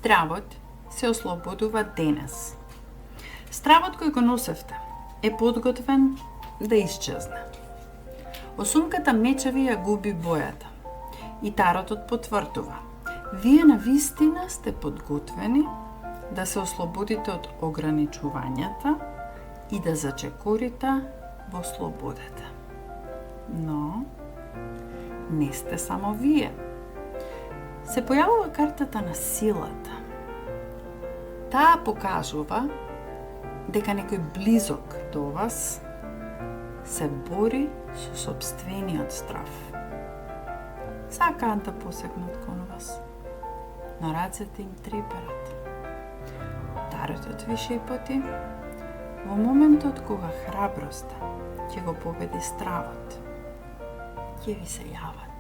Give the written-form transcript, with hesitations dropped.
Стравот се ослободува денес. Стравот кој го носевте е подготвен да исчезне. Осумката мечеви ја губи бојата и таротот потврдува. Вие на вистина сте подготвени да се ослободите од ограничувањата и да зачекорите во слободата. Но не сте само вие. Се појавува картата на силата. Таа покажува дека некој близок до вас се бори со сопствениот страв. Сакаат да посегнат кон вас, но рацете им треперат. Таротот ви шепоти, во моментот кога храброста ќе го победи стравот, ќе ви се јават.